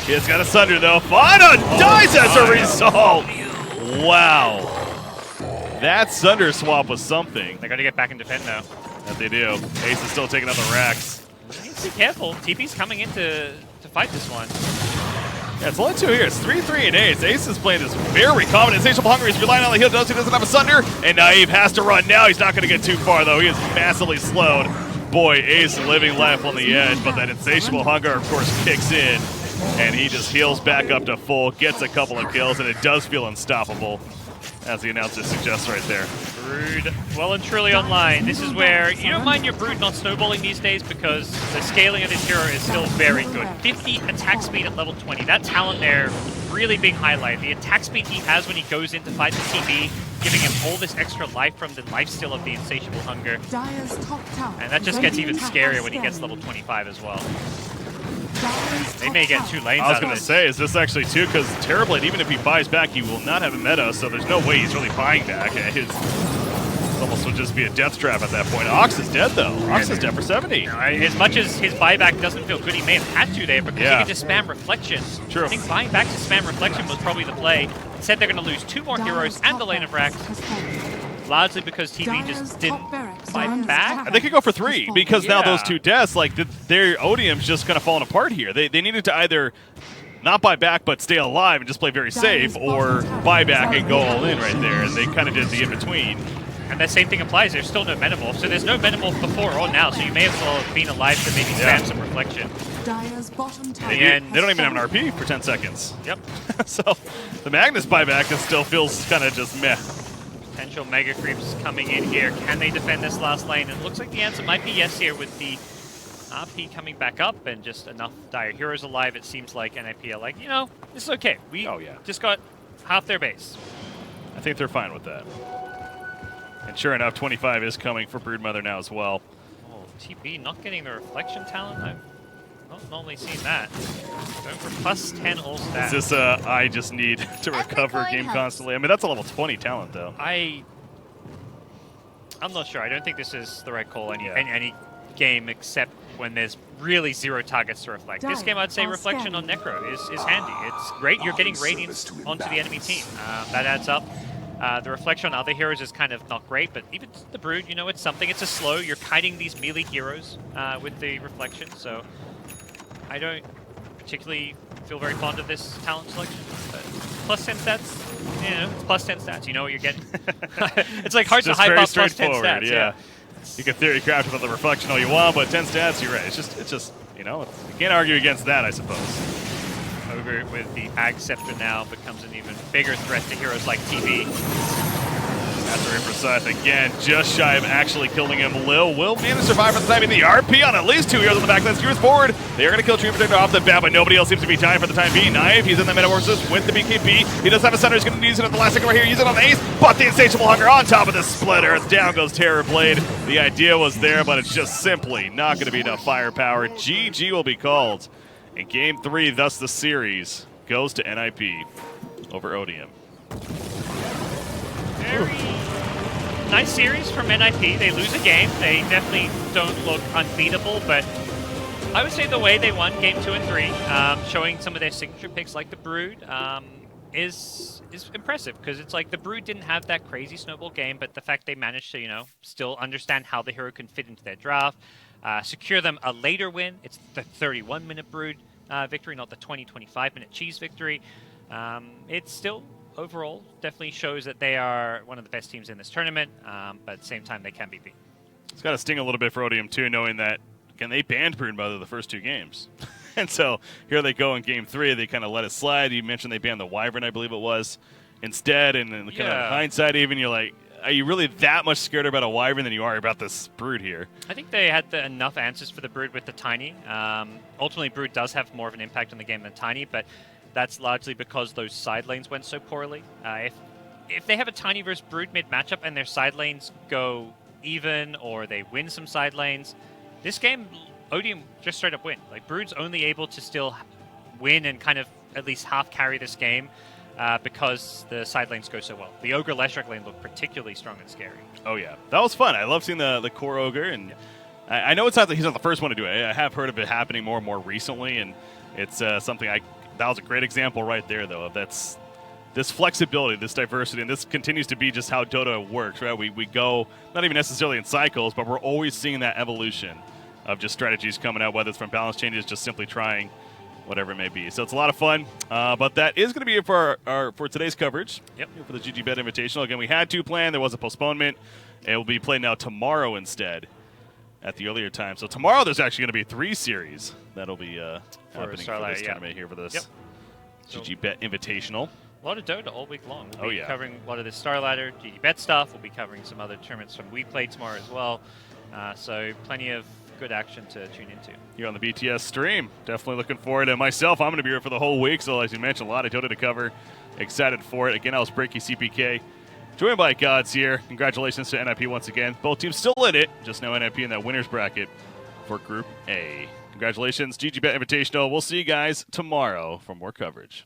Speaker 1: He's got a Sunder, though. Fana dies as a result. Wow. That Sunder swap was something.
Speaker 2: They got to get back and defend now.
Speaker 1: That they do. Ace is still taking out the racks.
Speaker 2: He needs to be careful. TP's coming in to fight this one.
Speaker 1: Yeah, it's only two here. It's 3-3 and Ace. Ace is playing this very common. Insatiable Hunger. He's relying on the heal. He doesn't have a Sunder. And Naive has to run now. He's not going to get too far, though. He is massively slowed. Boy, Ace living life on the edge, but that Insatiable Hunger, of course, kicks in. And he just heals back up to full, gets a couple of kills, and it does feel unstoppable, as the announcer suggests right there.
Speaker 2: Brood well and truly online. This is where you don't mind your Brood not snowballing these days, because the scaling of this hero is still very good. 50 attack speed at level 20. That talent there really being highlighted. The attack speed he has when he goes in to fight the TB, giving him all this extra life from the lifesteal of the Insatiable Hunger. And that just gets even scarier when he gets level 25 as well. They may get 2 lanes.
Speaker 1: I was going to say, is this actually 2? Because Terrorblade, even if he buys back, he will not have a meta, so there's no way he's really buying back. It almost would just be a death trap at that point. Ox is dead, though. Ox is dead for 70.
Speaker 2: As much as his buyback doesn't feel good, he may have had to there because he could just spam Reflection.
Speaker 1: True.
Speaker 2: I think buying back to spam Reflection was probably the play. Instead, they're going to lose 2 more heroes and the lane of racks. Largely because TV just didn't fight back.
Speaker 1: And they could go for 3 because now those 2 deaths, like their Odium's just kind of falling apart here. They needed to either not buy back but stay alive and just play very safe, or buy back and go all in right there. And they kind of did the in-between.
Speaker 2: And that same thing applies. There's still no Metamorph. So there's no Metamorph before or now. So you may as well have been alive to maybe spam some Reflection.
Speaker 3: Dire's bottom tower.
Speaker 2: And
Speaker 1: They don't even have an RP for 10 seconds.
Speaker 2: Yep.
Speaker 1: So the Magnus buyback is still feels kind of just meh.
Speaker 2: Potential mega creeps coming in here. Can they defend this last lane? And it looks like the answer might be yes here with the RP coming back up and just enough Dire Heroes alive. It seems like NIP are like, you know, this is okay. We just got half their base.
Speaker 1: I think they're fine with that. And sure enough, 25 is coming for Broodmother now as well.
Speaker 2: Oh, TB not getting the reflection talent. I've not normally seen that. Going for plus 10 all stats.
Speaker 1: Is this I just need to recover game constantly? I mean, that's a level 20 talent, though.
Speaker 2: I'm not sure. I don't think this is the right call in any game except when there's really 0 targets to reflect. This game, I'd say reflection on Necro is handy. It's great. You're getting radiance onto the enemy team. That adds up. The reflection on other heroes is kind of not great, but even the Brood, you know, it's something. It's a slow. You're kiting these melee heroes with the reflection, so I don't particularly feel very fond of this talent selection. But plus 10 stats, you know, it's plus 10 stats. You know what you're getting. It's like hard to hype up plus 10 stats.
Speaker 1: Yeah. You can theory craft with the reflection all you want, but 10 stats, you're right. It's just you know, you can't argue against that, I suppose.
Speaker 2: Ogre with the Ag Scepter now becomes an even bigger threat to heroes like TV.
Speaker 1: After Imprasad again, just shy of actually killing him. Lil will be able to survive for the time being. The RP on at least 2 heroes on the back line skewers forward. They are going to kill Dream Protector off the bat, but nobody else seems to be timed for the time being. Knife, he's in the Metamorphosis with the BKB. He does have a Sunder, he's going to use it at the last second right here. Use it on the ace, but the Insatiable Hunger on top of the Splitter. Down goes Terror Blade. The idea was there, but it's just simply not going to be enough firepower. GG will be called. In Game 3, thus the series goes to NIP over Odium.
Speaker 2: Very nice series from NIP. They lose a game. They definitely don't look unbeatable, but I would say the way they won Game 2 and 3, showing some of their signature picks like the Brood, is impressive, because it's like the Brood didn't have that crazy snowball game, but the fact they managed to, you know, still understand how the hero can fit into their draft, secure them a later win. It's the 31-minute Brood victory, not the 20-25-minute Cheese victory. It's still, overall, definitely shows that they are one of the best teams in this tournament, but at the same time, they can be beat.
Speaker 1: It's got to sting a little bit for Odium, too, knowing that, again, they banned Broodmother the first 2 games. And so here they go in Game 3. They kind of let it slide. You mentioned they banned the Wyvern, I believe it was, instead. And then kind of hindsight even, you're like, are you really that much scared about a Wyvern than you are about this Brood here?
Speaker 2: I think they had enough answers for the Brood with the Tiny. Ultimately, Brood does have more of an impact on the game than Tiny, but that's largely because those side lanes went so poorly. If they have a Tiny versus Brood mid matchup and their side lanes go even or they win some side lanes, this game, Odium just straight up win. Like, Brood's only able to still win and kind of at least half carry this game because the side lanes go so well. The Ogre Leshrac lane looked particularly strong and scary.
Speaker 1: Oh, yeah. That was fun. I love seeing the core Ogre, and I know it's not that he's not the first one to do it. I have heard of it happening more and more recently, and it's something that was a great example right there, though, of this flexibility, this diversity, and this continues to be just how Dota works, right? We go, not even necessarily in cycles, but we're always seeing that evolution of just strategies coming out, whether it's from balance changes, just simply trying whatever it may be. So it's a lot of fun, but that is going to be it for for today's coverage.
Speaker 2: Yep.
Speaker 1: For the GG.Bet Invitational. Again, we had 2 planned. There was a postponement. It will be played now tomorrow instead at the earlier time. So tomorrow there's actually going to be 3 series that'll be happening for this tournament here for this GG.Bet Invitational.
Speaker 2: A lot of Dota all week long. We'll be
Speaker 1: yeah.
Speaker 2: covering a lot of the Star Ladder, GG.Bet stuff. We'll be covering some other tournaments from We Play tomorrow as well. So plenty of good action to tune into.
Speaker 1: Here on the BTS stream. Definitely looking forward to it. Myself, I'm going to be here for the whole week. So as you mentioned, a lot of Dota to cover. Excited for it. Again, I was BreakyCPK. Joined by GoDz here. Congratulations to NIP once again. Both teams still in it. Just now NIP in that winner's bracket for Group A. Congratulations, GG.Bet Invitational. We'll see you guys tomorrow for more coverage.